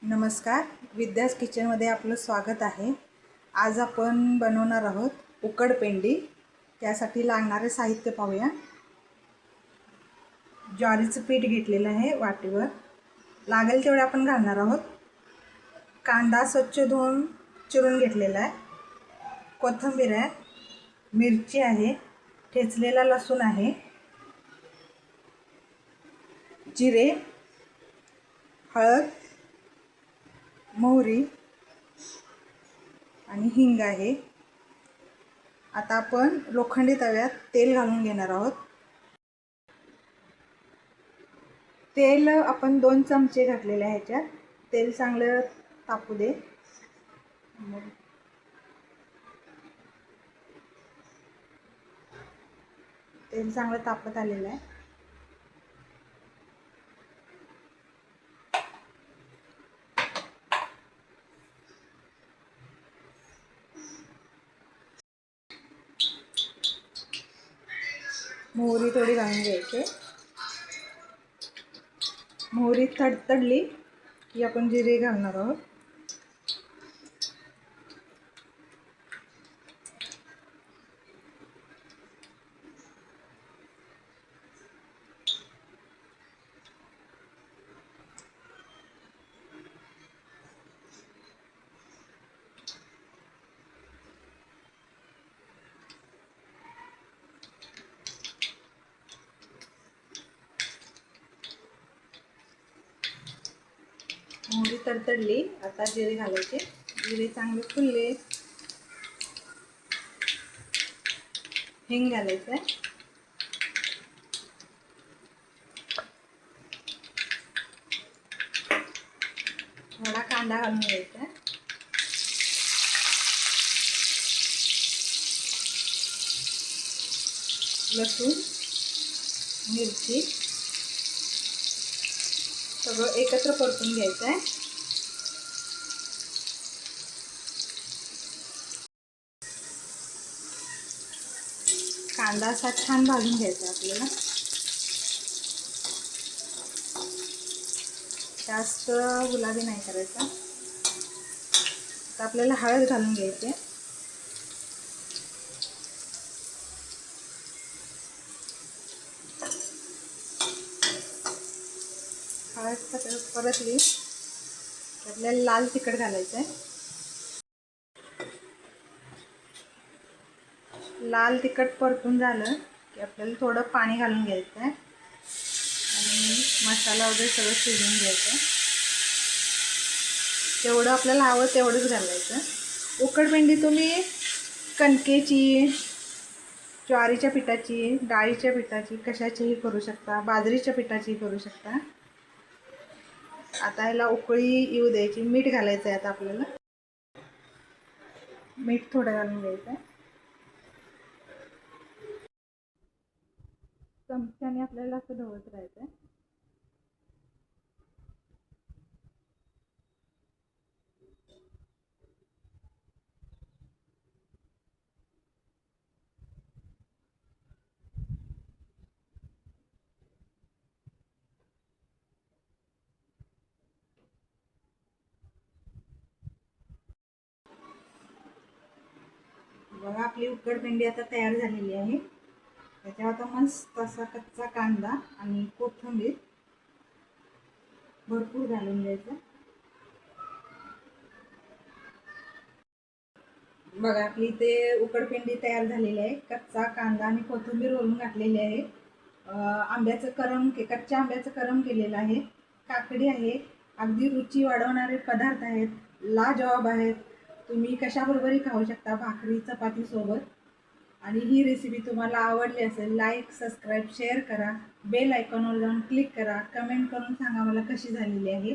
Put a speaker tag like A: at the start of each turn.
A: नमस्कार, विद्यास किचनमध्ये आपलं स्वागत आहे। आज आपण बनवणार आहोत उकडपेंडी। त्यासाठी लागणारे साहित्य पाहूया। ज्वारीचं पीठ घेतलेलं आहे वाटीवर, लागेल तेवढे आपण घालणार आहोत। कांदा स्वच्छ धुवून चिरून घेतलेला आहे, कोथिंबीर आहे, मिरची आहे, ठेचलेला लसूण आहे, जिरे, हळद, मोहरी आणि हिंग आहे। आता आपण लोखंडी तव्यात तेल घालून घेणार आहोत। तेल आपण 2 चमचे घातलेले आहे। ह्याच्यात तेल चांगलं तापू दे। तेल चांगलं तापत आलेलं आहे। मोहरी थोडी घालून घ्यायची। मोहरी तडतडली की आपण जिरे घालणार आहोत। मोहरी तडतडली, आता जिरे घालायचे। जिरे चांगले फुलले, हिंग घालायचं आहे। थोडा कांदा घालून घ्यायचा आहे। लसूण, मिरची सगळं एकत्र परतून घ्यायचं आहे। कांदा असा छान भाजून घ्यायचा आपल्याला, जास्त गुलाबी नाही करायचा। तर आपल्याला हळद घालून घ्यायची आहे। हळद परतली आपल्याला लाल तिखट घालायचं आहे। लाल तिखट परतून झालं की आपल्याला थोडं पाणी घालून घ्यायचं आहे आणि मसाला वगैरे सगळं शिजवून घ्यायचं। जेवढं आपल्याला हवं तेवढंच घालायचं। उकडपेंडी तुम्ही कणकेची, ज्वारीच्या पिठाची, डाळीच्या पिठाची, कशाचीही करू शकता, बाजरीच्या पिठाची करू शकता। आता ह्याला उकळी येऊ द्यायची। मीठ घालायचं आहे। आता आपल्याला मीठ थोडं घालून घ्यायचं आहे। चमच्याने आपल्याला असं ढवळत राहायचं आहे। बघा, आपली उकडपेंडी आता तयार झालेली आहे। त्याच्यावर आता मस्त असा कच्चा कांदा आणि कोथिंबीर भरपूर घालून द्यायचं। बघा, आपली ते उकडपेंडी तयार झालेली आहे। कच्चा कांदा आणि कोथिंबीर वरून घातलेली आहे। आंब्याचं करम, कच्च्या आंब्याचं करम केलेलं आहे। काकडी आहे। अगदी रुची वाढवणारे पदार्थ आहेत, लाजवाब आहेत। तुम्ही कशाबरोबरही खाऊ शकता, भाकरी चपाती सोबत। आणि ही रेसिपी तुम्हाला आवडली असेल, लाईक, सबस्क्राईब, शेअर करा। बेल आयकॉनवर जाऊन क्लिक करा। कमेंट करून सांगा मला कशी झालेली आहे।